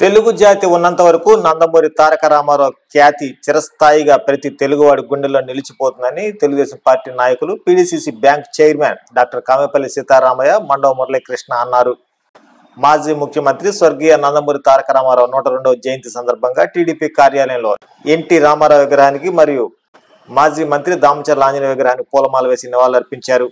తెలుగు జాతి ఉన్నంత వరకు నందమూరి తారక రామారావు ఖ్యాతి చిరస్థాయిగా ప్రతి తెలుగువాడి గుండెల్లో నిలిచిపోతుందని తెలుగుదేశం పార్టీ నాయకులు PDCC bank chairman doctor Kamepalli Seetharamaiah, Mandava Muralikrishna అన్నారు. మాజీ ముఖ్యమంత్రి స్వర్గీయ నందమూరి తారక రామారావు 102వ జయంతి సందర్భంగా టీడీపీ కార్యాలయంలో ఎన్టీ రామారావు విగ్రహానికి మరియు మాజీ మంత్రి దామచర్ల ఆంజనేయ విగ్రహానికి పూలమాల వేసి నివాళులర్పించారు.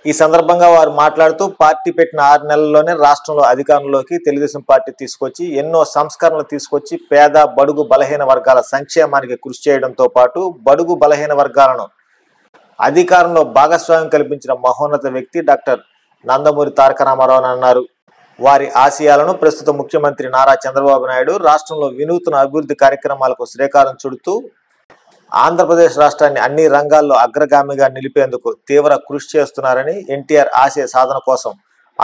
ఈ సందర్భంగా వారు మాట్లాడుతూ పార్టీ పెట్టిన 6 నెలల్లోనే రాష్ట్రంలో అధికారంలోకి తెలుగుదేశం పార్టీ తీసుకొచ్చి ఎన్నో సంస్కరణలు తీసుకొచ్చి పేద బడుగు బలహీన వర్గాల సంక్షేమానికి కృషి చేయడంతో పాటు బడుగు బలహీన వర్గాలను అధికారంలో భాగస్వామ్యం కల్పించిన మహోన్నత వ్యక్తి డాక్టర్ నందమూరి తారక రామారావు అన్నారు. వారి ఆశయాలను ప్రస్తుత ముఖ్యమంత్రి నారా చంద్రబాబు నాయుడు రాష్ట్రంలో వినూత్న అభివృద్ధి కార్యక్రమాలకు శ్రీకారం చుడుతూ ఆంధ్రప్రదేశ్ రాష్ట్రాన్ని అన్ని రంగాల్లో అగ్రగామిగా నిలిపేందుకు తీవ్ర కృషి చేస్తున్నారని, ఎన్టీఆర్ ఆశయ సాధన కోసం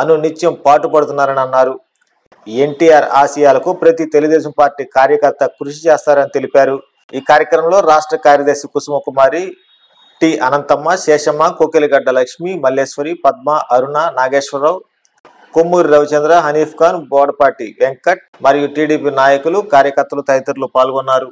అనునిత్యం పాటుపడుతున్నారని అన్నారు. ఎన్టీఆర్ ఆశయాలకు ప్రతి తెలుగుదేశం పార్టీ కార్యకర్త కృషి చేస్తారని తెలిపారు. ఈ కార్యక్రమంలో రాష్ట్ర కార్యదర్శి కుసుమ కుమారి, టి అనంతమ్మ, శేషమ్మ, కోకిలిగడ్డ లక్ష్మి, మల్లేశ్వరి, పద్మ, అరుణ, నాగేశ్వరరావు, కొమ్మూరి రవిచంద్ర, హనీఫ్ ఖాన్, బోడపాటి వెంకట్ మరియు టీడీపీ నాయకులు, కార్యకర్తలు తదితరులు పాల్గొన్నారు.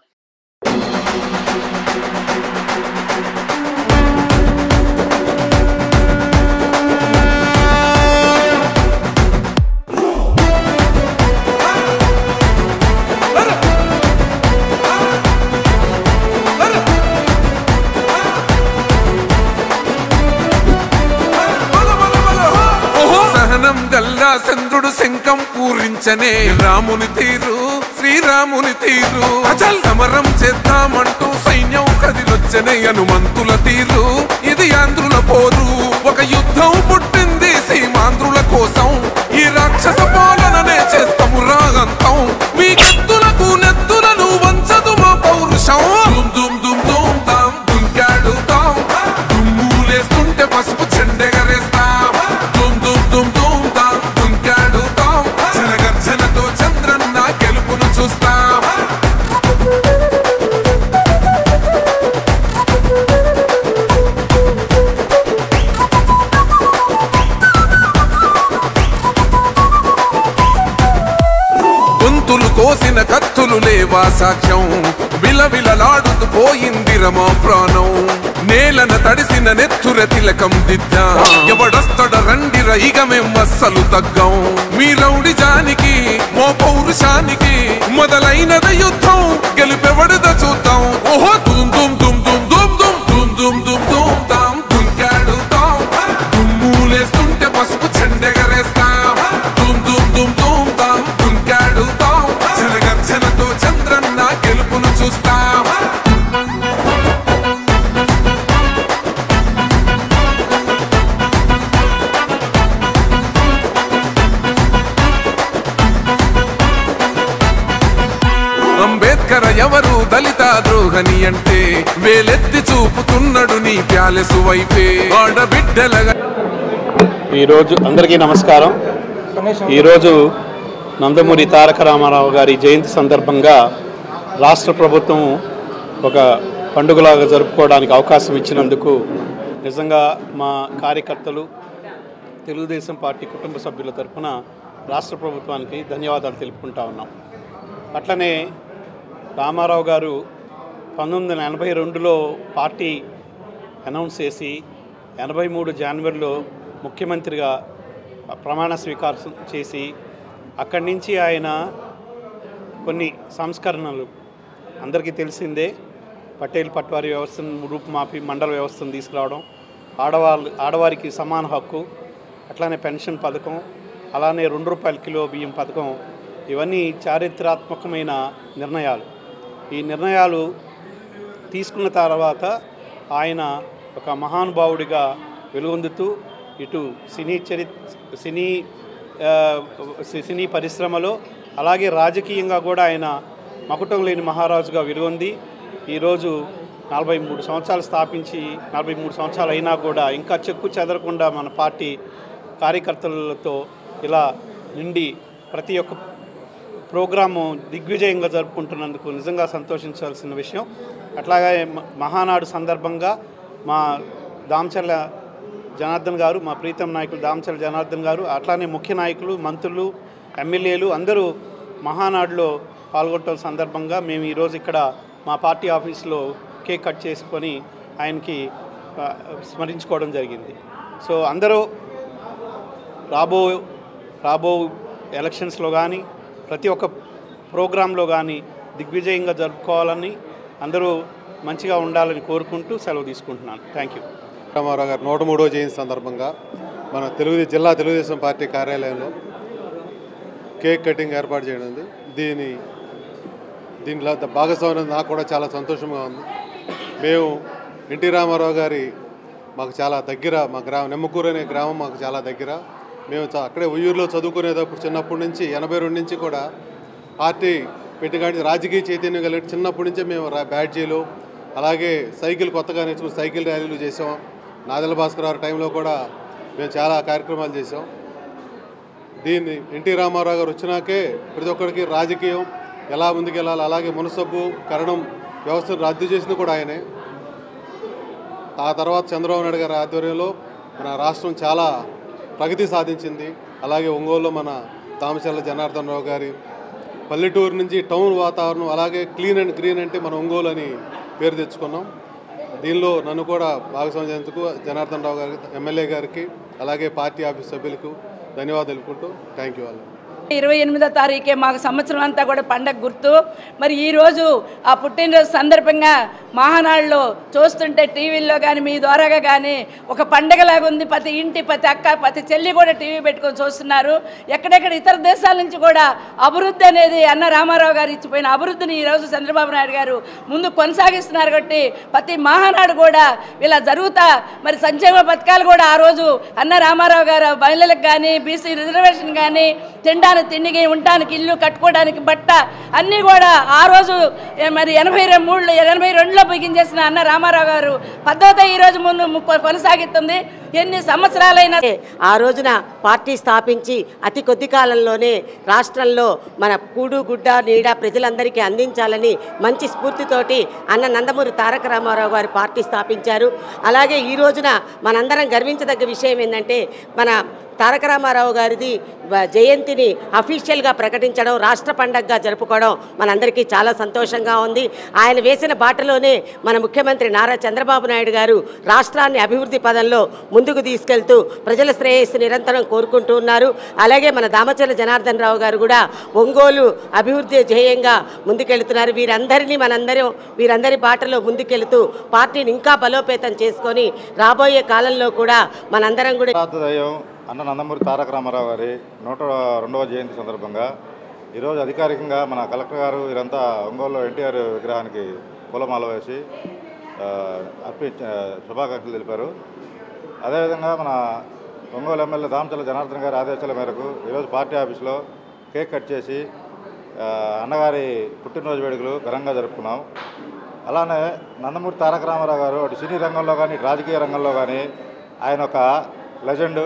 చంద్రుడు శంఖం పూరించనే రాముని తీరు, శ్రీరాముని తీరు. అచల్ సమరం చేద్దామంటూ సైన్యం కదిలొచ్చనే హనుమంతుల తీరు. ఇది ఆంధ్రుల పోరు, ఒక యుద్ధం పుట్టింది సీమాంధ్రుల కోసం. ఈ రాక్షస పాలననే చేస్తాము రాగంతం. మీ కత్తులకు నెత్తులను వంచదు మా పౌరుషం. దుమ్ దుమ్ దుమ్ తాం దుంకాడుతాం, దుమ్ములేస్తుంటే పసుపు చెండెగరేస్తాం. దుమ్ దుమ్ దుమ్ దుమ్ తాం జనగర్జనతో చంద్రన్న గెలుపును చూస్తాం. గొంతులు కోసిన కత్తులు లేవా సాక్ష్యం, విలవిలలాడుతూ పోయింది రమా ప్రాణం. నేలన తడిసిన నెత్తుర తిలకం దిద్దా, ఎవడొస్తడ రండిర ఇక మేం అస్సలు తగ్గం. మీ రౌడి జానికి మో పౌరుషానికి మొదలైనద యుద్ధం, గెలుపెవడద చూద్దాం. ఓహో దుమ్ దుమ్ దుమ్ దుమ్ దుమ్ దుమ్ దుమ్ దుమ్ దుమ్ దుమ్ తాం దుంకాడుతాం, దుమ్ములేస్తుంటే పసుపు చెండెగరేస్తాం. దుమ్ దుమ్ దుమ్ దుమ్ తాం దుంకాడుతాం, జనగర్జనతో చంద్రన్న గెలుపును చూస్తాం. అంబేద్కర్ ఎవరు దళిత ద్రోహని అంటే వేలెత్తి చూపుతున్నాడు నీ ప్యాలెసు వైపే ఆడబిడ్డలగా. ఈరోజు అందరికీ నమస్కారం. ఈరోజు నందమూరి తారక రామారావు గారి జయంతి సందర్భంగా రాష్ట్ర ప్రభుత్వం ఒక పండుగలాగా జరుపుకోవడానికి అవకాశం ఇచ్చినందుకు నిజంగా మా కార్యకర్తలు, తెలుగుదేశం పార్టీ కుటుంబ సభ్యుల తరఫున రాష్ట్ర ప్రభుత్వానికి ధన్యవాదాలు తెలుపుకుంటా ఉన్నాం. అట్లనే రామారావు గారు 1982లో పార్టీ అనౌన్స్ చేసి 83 జనవరిలో ముఖ్యమంత్రిగా ప్రమాణ స్వీకారం చేసి అక్కడి నుంచి ఆయన కొన్ని సంస్కరణలు అందరికీ తెలిసిందే. పటేల్ పట్వారీ వ్యవస్థను రూపుమాపి మండల వ్యవస్థను తీసుకురావడం, ఆడవారికి సమాన హక్కు, అట్లానే పెన్షన్ పథకం, అలానే ₹2 కిలో బియ్యం పథకం, ఇవన్నీ చారిత్రాత్మకమైన నిర్ణయాలు. ఈ నిర్ణయాలు తీసుకున్న తర్వాత ఆయన ఒక మహానుభావుడిగా వెలుగొందుతూ ఇటు సినీ పరిశ్రమలో అలాగే రాజకీయంగా కూడా ఆయన మకుటం లేని మహారాజుగా వెలుగొంది ఈరోజు 43 సంవత్సరాలు స్థాపించి 43 సంవత్సరాలు అయినా కూడా ఇంకా చెక్కు చెదరకుండా మన పార్టీ కార్యకర్తలతో ఇలా నిండి ప్రతి ఒక్క ప్రోగ్రాము దిగ్విజయంగా జరుపుకుంటున్నందుకు నిజంగా సంతోషించాల్సిన విషయం. అట్లాగే మహానాడు సందర్భంగా మా దామచర్ల జనార్దన్ గారు, మా ప్రీతం నాయకులు దామచర్ల జనార్దన్ గారు, అట్లానే ముఖ్య నాయకులు, మంత్రులు, ఎమ్మెల్యేలు అందరూ మహానాడులో పాల్గొనడం సందర్భంగా మేము ఈరోజు ఇక్కడ మా పార్టీ ఆఫీస్లో కేక్ కట్ చేసుకొని ఆయనకి స్మరించుకోవడం జరిగింది. సో అందరూ రాబో ఎలక్షన్స్లో కానీ ప్రతి ఒక్క ప్రోగ్రాంలో కానీ దిగ్విజయంగా జరుపుకోవాలని, అందరూ మంచిగా ఉండాలని కోరుకుంటూ సెలవు తీసుకుంటున్నాను. Thank you. రామారావు గారు 103వ జయంతి సందర్భంగా మన జిల్లా తెలుగుదేశం పార్టీ కార్యాలయంలో కేక్ కటింగ్ ఏర్పాటు చేయడం ఉంది. దీంట్లో భాగస్వామ్యం నాకు కూడా చాలా సంతోషంగా ఉంది. మేము ఎన్టీ రామారావు గారి మాకు చాలా దగ్గర, మా గ్రామం నిమ్మకూరు అనే గ్రామం మాకు చాలా దగ్గర. మేము అక్కడే ఉయ్యూరులో చదువుకునేటప్పుడు చిన్నప్పటి నుంచి 82 నుంచి కూడా పార్టీ పెట్టుగాడి రాజకీయ చైతన్యం కలిగి చిన్నప్పటి నుంచే మేము బ్యాడ్జీలు, అలాగే సైకిల్ కొత్తగా నేర్చుకుని సైకిల్ ర్యాలీలు చేసాం. నాదెల భాస్కర్ గారి టైంలో కూడా మేము చాలా కార్యక్రమాలు చేసాం. దీన్ని ఎన్టీ రామారావు గారు వచ్చినాకే ప్రతి ఒక్కరికి రాజకీయం ఎలా ముందుకెళ్ళాలి, అలాగే మున్సబు కరణం వ్యవస్థను రద్దు చేసింది కూడా ఆయనే. ఆ తర్వాత చంద్రబాబు నాయుడు గారి ఆధ్వర్యంలో మన రాష్ట్రం చాలా ప్రగతి సాధించింది. అలాగే ఒంగోలులో మన దామచర్ల జనార్దన్ రావు గారి పల్లెటూరు నుంచి టౌన్ వాతావరణం, అలాగే క్లీన్ అండ్ గ్రీన్ అంటే మన ఒంగోలు అని పేరు తెచ్చుకున్నాం. దీనిలో నన్ను కూడా భాగస్వామ్యం చేసేందుకు జనార్దన్ రావు గారికి, ఎమ్మెల్యే గారికి, అలాగే పార్టీ ఆఫీస్ సభ్యులకు ధన్యవాదాలు తెలుపుకుంటూ థ్యాంక్ యూ. 28వ తారీఖే మాకు సంవత్సరం అంతా కూడా పండగ గుర్తు. మరి ఈరోజు ఆ పుట్టినరోజు సందర్భంగా మహానాడులో చూస్తుంటే టీవీల్లో కానీ మీ ద్వారాగా కానీ ఒక పండగలాగా ఉంది. ప్రతి ఇంటి, ప్రతి అక్క, ప్రతి చెల్లి కూడా టీవీ పెట్టుకొని చూస్తున్నారు. ఎక్కడెక్కడ ఇతర దేశాల నుంచి కూడా అభివృద్ధి అనేది అన్న రామారావు గారు ఇచ్చిపోయిన అభివృద్ధిని ఈరోజు చంద్రబాబు నాయుడు గారు ముందు కొనసాగిస్తున్నారు. కాబట్టి ప్రతి మహానాడు కూడా ఇలా జరుగుతా మరి సంక్షేమ పథకాలు కూడా ఆ రోజు అన్న రామారావు గారు మహిళలకు కానీ, బీసీ రిజర్వేషన్ కానీ, తిండికి, ఉండటానికి ఇల్లు, కట్టుకోవడానికి బట్ట అన్నీ కూడా ఆ రోజు మరి 82లో బిగించేసిన అన్న రామారావు గారు పద్ధతి ఈరోజు ముందు కొనసాగుతుంది. ఎన్ని సంవత్సరాలైనా ఆ రోజున పార్టీ స్థాపించి అతి కొద్ది కాలంలోనే రాష్ట్రంలో మన కూడు గుడ్డ నీడ ప్రజలందరికీ అందించాలని మంచి స్ఫూర్తితోటి అన్న నందమూరి తారక రామారావు గారు పార్టీ స్థాపించారు. అలాగే ఈ రోజున మనందరం గర్వించదగ్గ విషయం ఏంటంటే మన తారక రామారావు గారిది జయంతిని అఫీషియల్గా ప్రకటించడం, రాష్ట్ర పండగగా జరుపుకోవడం మనందరికీ చాలా సంతోషంగా ఉంది. ఆయన వేసిన బాటలోనే మన ముఖ్యమంత్రి నారా చంద్రబాబు నాయుడు గారు రాష్ట్రాన్ని అభివృద్ధి పదంలో ముందుకు తీసుకెళ్తూ ప్రజల శ్రేయస్సు నిరంతరం కోరుకుంటూ ఉన్నారు. అలాగే మన దామచర్ల జనార్దన్ రావు గారు కూడా ఒంగోలు అభివృద్ధి ధ్యేయంగా ముందుకెళ్తున్నారు. వీరందరి బాటలో ముందుకెళ్తూ పార్టీని ఇంకా బలోపేతం చేసుకొని రాబోయే కాలంలో కూడా మనందరం కూడా అన్న నందమూరి తారక రామారావు గారి 102వ జయంతి సందర్భంగా ఈరోజు అధికారికంగా మన కలెక్టర్ గారు వీరంతా ఒంగోలులో ఎన్టీఆర్ విగ్రహానికి పూలమాల వేసి శుభాకాంక్షలు తెలిపారు. అదేవిధంగా మన ఒంగోలు ఎమ్మెల్యే దామచర్ల జనార్దన్ గారి ఆదేశాల మేరకు ఈరోజు పార్టీ ఆఫీస్లో కేక్ కట్ చేసి అన్నగారి పుట్టినరోజు వేడుకలు ఘనంగా జరుపుకున్నాం. అలానే నందమూరి తారక రామారావు గారు అటు సినీ రంగంలో కానీ, రాజకీయ రంగంలో కానీ ఆయన ఒక లెజెండు,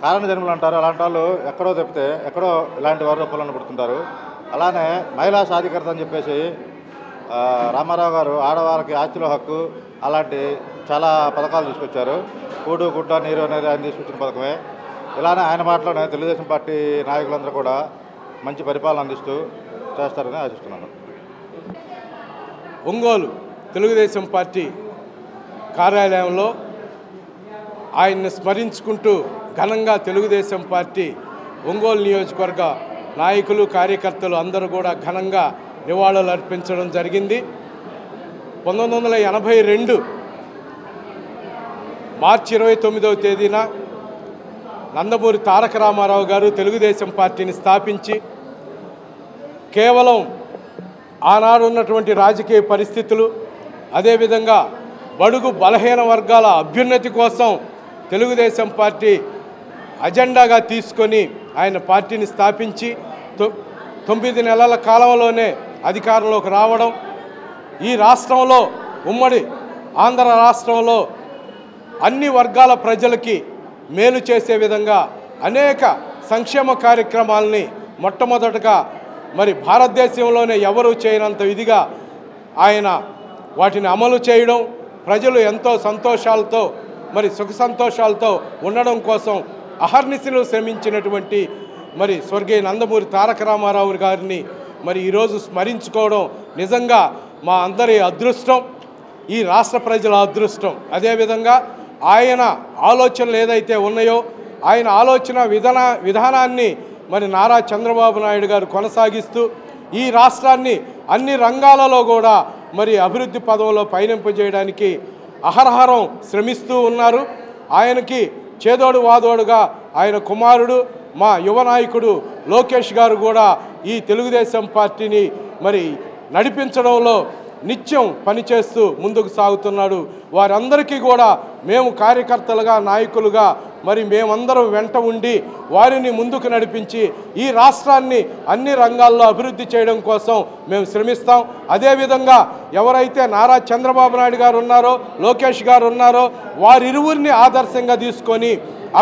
కారణ జన్మలు అంటారు. అలాంటి వాళ్ళు ఎక్కడో తప్పితే ఎక్కడో ఇలాంటి వారు పొలను పుడుతుంటారు. అలానే మహిళా సాధికారత అని చెప్పేసి రామారావు గారు ఆడవాళ్ళకి ఆస్తిలో హక్కు అలాంటి చాలా పథకాలు తీసుకొచ్చారు. కూడు గుడ్డ నీరు అనేది ఆయన తీసుకొచ్చిన పథకమే. ఇలానే ఆయన మాటలోనే తెలుగుదేశం పార్టీ నాయకులందరూ కూడా మంచి పరిపాలన అందిస్తూ చేస్తారని ఆశిస్తున్నాను. ఒంగోలు తెలుగుదేశం పార్టీ కార్యాలయంలో ఆయన్ని స్మరించుకుంటూ ఘనంగా తెలుగుదేశం పార్టీ ఒంగోలు నియోజకవర్గ నాయకులు, కార్యకర్తలు అందరూ కూడా ఘనంగా నివాళులు అర్పించడం జరిగింది. 1982 మార్చి 29వ తేదీన నందమూరి తారక రామారావు గారు తెలుగుదేశం పార్టీని స్థాపించి కేవలం ఆనాడు ఉన్నటువంటి రాజకీయ పరిస్థితులు, అదేవిధంగా బడుగు బలహీన వర్గాల అభ్యున్నతి కోసం తెలుగుదేశం పార్టీ అజెండాగా తీసుకొని ఆయన పార్టీని స్థాపించి 9 నెలల కాలంలోనే అధికారంలోకి రావడం, ఈ రాష్ట్రంలో ఉమ్మడి ఆంధ్ర రాష్ట్రంలో అన్ని వర్గాల ప్రజలకి మేలు చేసే విధంగా అనేక సంక్షేమ కార్యక్రమాలని మొట్టమొదటగా మరి భారతదేశంలోనే ఎవరూ చేయనంత విధిగా ఆయన వాటిని అమలు చేయడం, ప్రజలు ఎంతో సంతోషాలతో మరి సుఖ సంతోషాలతో ఉండడం కోసం అహర్నిశలు శ్రమించినటువంటి మరి స్వర్గీయ నందమూరి తారక రామారావు గారిని మరి ఈరోజు స్మరించుకోవడం నిజంగా మా అందరి అదృష్టం, ఈ రాష్ట్ర ప్రజల అదృష్టం. అదేవిధంగా ఆయన ఆలోచనలు ఏదైతే ఉన్నాయో ఆయన ఆలోచన విధానాన్ని మరి నారా చంద్రబాబు నాయుడు గారు కొనసాగిస్తూ ఈ రాష్ట్రాన్ని అన్ని రంగాలలో కూడా మరి అభివృద్ధి పదంలో పయనింపజేయడానికి అహర్హరం శ్రమిస్తూ ఉన్నారు. ఆయనకి చేదోడు వాదోడుగా ఆయన కుమారుడు మా యువ నాయకుడు లోకేష్ గారు కూడా ఈ తెలుగుదేశం పార్టీని మరి నడిపించడంలో నిత్యం పనిచేస్తూ ముందుకు సాగుతున్నాడు. వారందరికీ కూడా మేము కార్యకర్తలుగా నాయకులుగా మరి మేమందరం వెంట ఉండి వారిని ముందుకు నడిపించి ఈ రాష్ట్రాన్ని అన్ని రంగాల్లో అభివృద్ధి చేయడం కోసం మేము శ్రమిస్తాం. అదేవిధంగా ఎవరైతే నారా చంద్రబాబు నాయుడు గారు ఉన్నారో లోకేష్ గారు ఉన్నారో వారిరువురిని ఆదర్శంగా తీసుకొని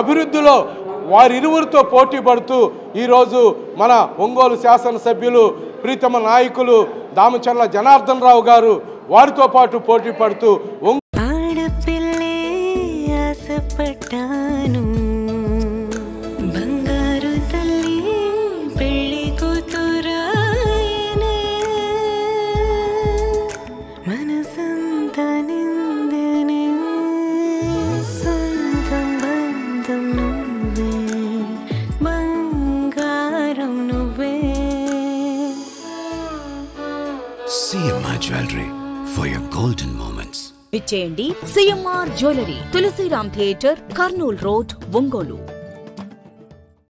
అభివృద్ధిలో వారిరువురితో పోటీ పడుతూ ఈరోజు మన ఒంగోలు శాసనసభ్యులు ప్రీతమ నాయకులు దామచర్ల జనార్దన్ రావు గారు వారితో పాటు పోటీ పడుతూ ఆడపిల్లే ఆశపడ్డాను బంగారు తల్లి పెళ్లి కూతురాయనే మనసంతా నిందనే సొంతం బంధం నువ్వే బంగారం నువ్వే. CMR Jewelry for your golden moments. విచ్చేయండి CMR jewellery, Tulsiram theatre, Kurnool road, Ongole.